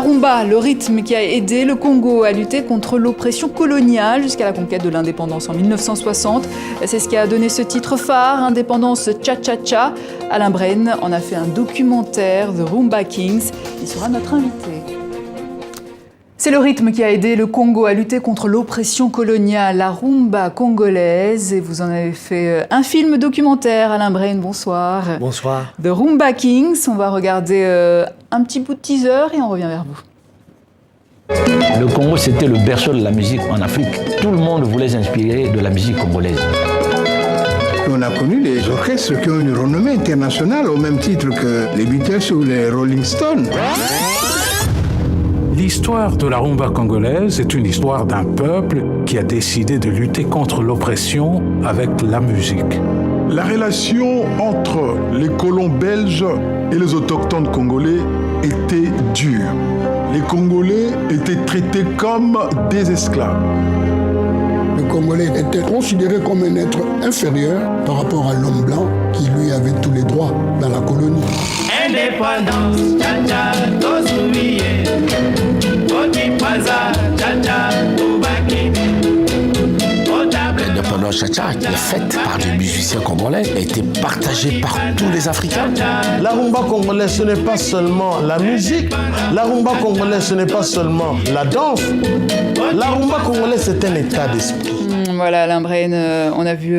rumba, le rythme qui a aidé le Congo à lutter contre l'oppression coloniale jusqu'à la conquête de l'indépendance en 1960. C'est ce qui a donné ce titre phare, Indépendance Cha-Cha-Cha. Alain Brenne en a fait un documentaire, The Rumba Kings. Il sera notre invité. C'est le rythme qui a aidé le Congo à lutter contre l'oppression coloniale, la rumba congolaise. Et vous en avez fait un film documentaire. Alain Brenne, bonsoir. Bonsoir. The Rumba Kings. On va regarder un petit bout de teaser et on revient vers vous. Le Congo, c'était le berceau de la musique en Afrique. Tout le monde voulait s'inspirer de la musique congolaise. On a connu les orchestres qui ont une renommée internationale au même titre que les Beatles ou les Rolling Stones. L'histoire de la rumba congolaise est une histoire d'un peuple qui a décidé de lutter contre l'oppression avec la musique. La relation entre les colons belges et les autochtones congolais était dure. Les Congolais étaient traités comme des esclaves. Le Congolais était considéré comme un être inférieur par rapport à l'homme blanc qui lui avait tous les droits dans la colonie. Indépendance, cha-cha, tosumiye. Okipaza, cha-cha, tubaki. L'indépendance cha-cha, qui est faite par des musiciens congolais, a été partagée par tous les Africains. La rumba congolaise, ce n'est pas seulement la musique. La rumba congolaise, ce n'est pas seulement la danse. La rumba congolaise, c'est un état d'esprit. Voilà, Alain Brenne, on a vu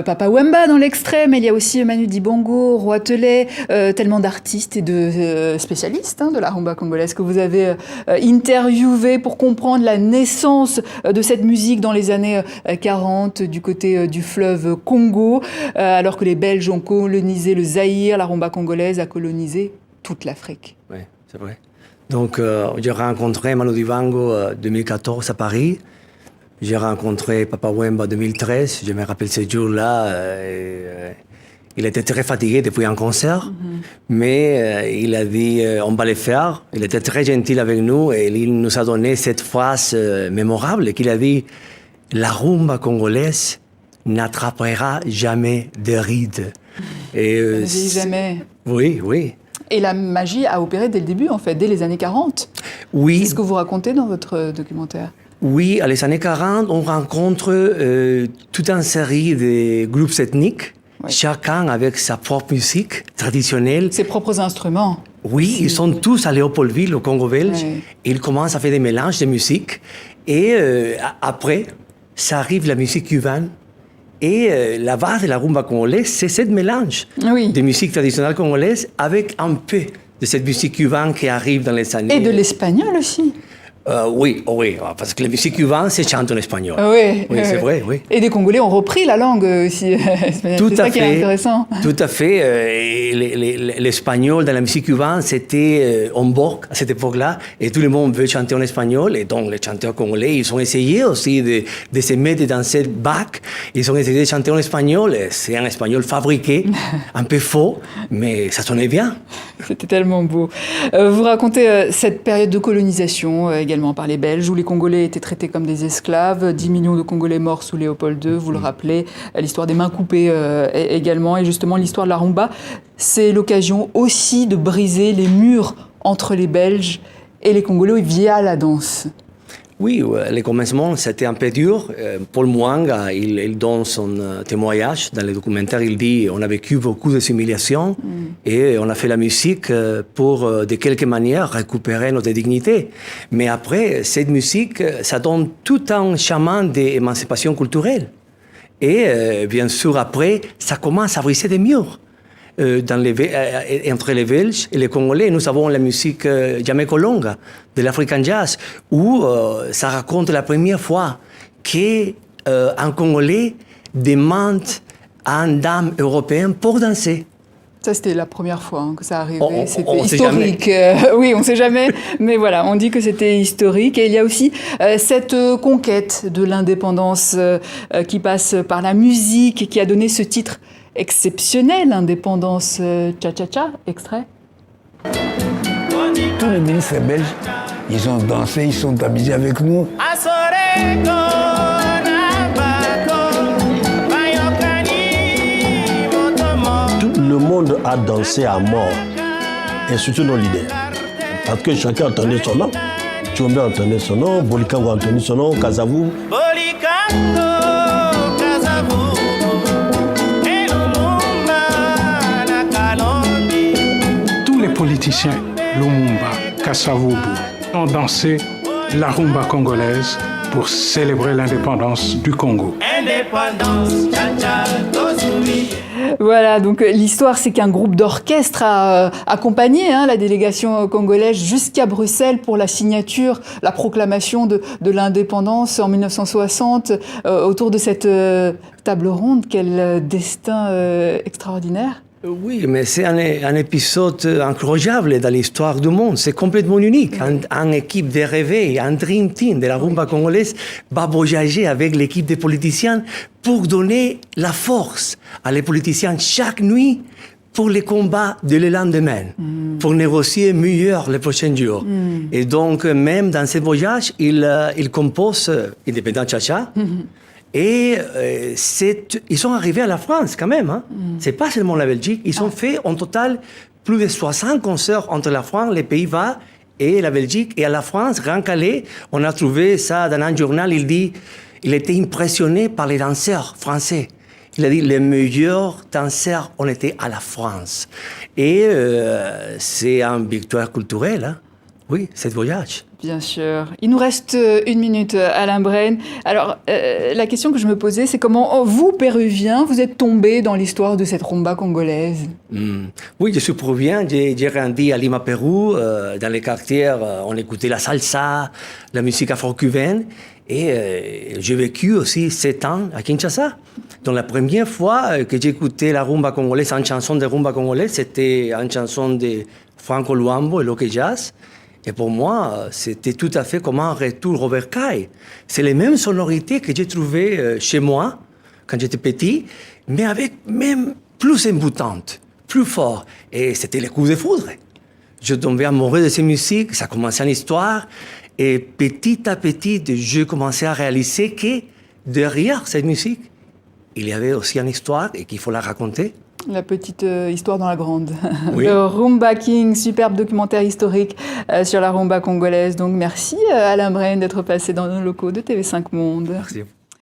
Papa Wemba dans l'extrait, mais il y a aussi Manu Dibango, Roi Telet, tellement d'artistes et de spécialistes de la rumba congolaise que vous avez interviewé pour comprendre la naissance de cette musique dans les années 40 du côté du fleuve Congo, alors que les Belges ont colonisé le Zaïre, la rumba congolaise a colonisé toute l'Afrique. Oui, c'est vrai. Donc, j'ai rencontré Manu Dibango en 2014 à Paris. J'ai rencontré Papa Wemba en 2013, je me rappelle ce jour-là. Il était très fatigué depuis un concert, mais il a dit on va le faire. Il était très gentil avec nous et il nous a donné cette phrase mémorable qu'il a dit « La rumba congolaise n'attrapera jamais de rides ». Jamais. Oui, oui. Et la magie a opéré dès le début, en fait, dès les années 40. Oui. C'est ce que vous racontez dans votre documentaire. Oui, à les années 40, on rencontre toute une série de groupes ethniques, chacun avec sa propre musique traditionnelle. Ses propres instruments. Oui, ils sont tous à Léopoldville, au Congo belge. Ouais. Ils commencent à faire des mélanges de musique. Et après, ça arrive la musique cubaine. Et la base de la rumba congolaise, c'est ce mélange de musique traditionnelle congolaise avec un peu de cette musique cubaine qui arrive dans les années... Et de l'espagnol aussi. Oui, parce que la musique cubaine, c'est chanté en espagnol. Oui, c'est vrai, oui. Et des Congolais ont repris la langue aussi. Tout c'est ça qui est intéressant. Tout à fait. L'espagnol dans la musique cubaine, c'était en vogue à cette époque-là, et tout le monde veut chanter en espagnol, et donc les chanteurs congolais, ils ont essayé aussi de se mettre dans cette bac. Ils ont essayé de chanter en espagnol. C'est un espagnol fabriqué, un peu faux, mais ça sonnait bien. C'était tellement beau. Vous racontez cette période de colonisation également par les Belges, où les Congolais étaient traités comme des esclaves, 10 millions de Congolais morts sous Léopold II, vous le rappelez, l'histoire des mains coupées également, et justement l'histoire de la rumba, c'est l'occasion aussi de briser les murs entre les Belges et les Congolais via la danse. Oui, le commencement, c'était un peu dur. Paul Mwanga, il donne son témoignage dans le documentaire. Il dit on a vécu beaucoup de humiliations et on a fait la musique pour, de quelque manière, récupérer notre dignité. Mais après, cette musique, ça donne tout un chemin d'émancipation culturelle. Et bien sûr, après, ça commence à briser des murs. Entre les Belges et les Congolais, nous avons la musique Jamaica-Longa de l'African Jazz, où ça raconte la première fois qu'un Congolais demande à une dame européenne pour danser. Ça, c'était la première fois que ça arrivait. C'était historique. Oui, on ne sait jamais. Mais voilà, on dit que c'était historique. Et il y a aussi cette conquête de l'indépendance qui passe par la musique et qui a donné ce titre exceptionnel, Indépendance Cha-Cha-Cha, extrait. Tous les ministres belges, ils ont dansé, ils sont amusés avec nous. Tout le monde a dansé à mort, et surtout nos leaders. parce que chacun entendait son nom. Tchombe entendait son nom, Bolikango entendait son nom, Kasavu. Bolikango, Kasavu, et Lumumba, Nakalondi. Tous les politiciens, Lumumba, Kasavubu, ont dansé la rumba congolaise pour célébrer l'indépendance du Congo. Indépendance, cha-cha, Tozuwi. Voilà, donc l'histoire, c'est qu'un groupe d'orchestre a accompagné la délégation congolaise jusqu'à Bruxelles pour la signature, la proclamation de l'indépendance en 1960 autour de cette table ronde. Quel destin extraordinaire! Oui, mais c'est un épisode incroyable dans l'histoire du monde. C'est complètement unique. Une équipe de réveil, un dream team de la rumba congolaise va voyager avec l'équipe des politiciens pour donner la force à les politiciens chaque nuit pour les combats de le lendemain, pour négocier mieux les prochains jours. Et donc, même dans ce voyage, il compose Indépendant Cha-Cha. Et ils sont arrivés à la France quand même. Hein. C'est pas seulement la Belgique. Ils ont fait en total plus de 60 concerts entre la France, les Pays-Bas et la Belgique. Et à la France, rien qu'aller, on a trouvé ça dans un journal. Il dit il était impressionné par les danseurs français. Il a dit les meilleurs danseurs ont été à la France. Et c'est une victoire culturelle. Hein. Oui, ce voyage. Bien sûr. Il nous reste 1 minute, Alain Brenne. Alors, la question que je me posais, c'est comment vous, Péruviens, vous êtes tombé dans l'histoire de cette rumba congolaise? Oui, je suis péruvien. J'ai grandi à Lima, Pérou. Dans les quartiers, on écoutait la salsa, la musique afro-cubaine. Et j'ai vécu aussi 7 ans à Kinshasa. Donc la première fois que j'ai écouté la rumba congolaise, une chanson de rumba congolaise, c'était une chanson de Franco Luambo et Loke Jazz. Et pour moi, c'était tout à fait comme un retour au bercail. C'est les mêmes sonorités que j'ai trouvées chez moi, quand j'étais petit, mais avec même plus emboutantes, plus fort. Et c'était le coup de foudre. Je tombais amoureux de ces musiques, ça commençait une histoire. Et petit à petit, je commençais à réaliser que derrière cette musique, il y avait aussi une histoire et qu'il faut la raconter. La petite histoire dans la grande. Oui. Le Rumba King, superbe documentaire historique sur la rumba congolaise. Donc merci Alain Brenne d'être passé dans nos locaux de TV5 Monde. Merci.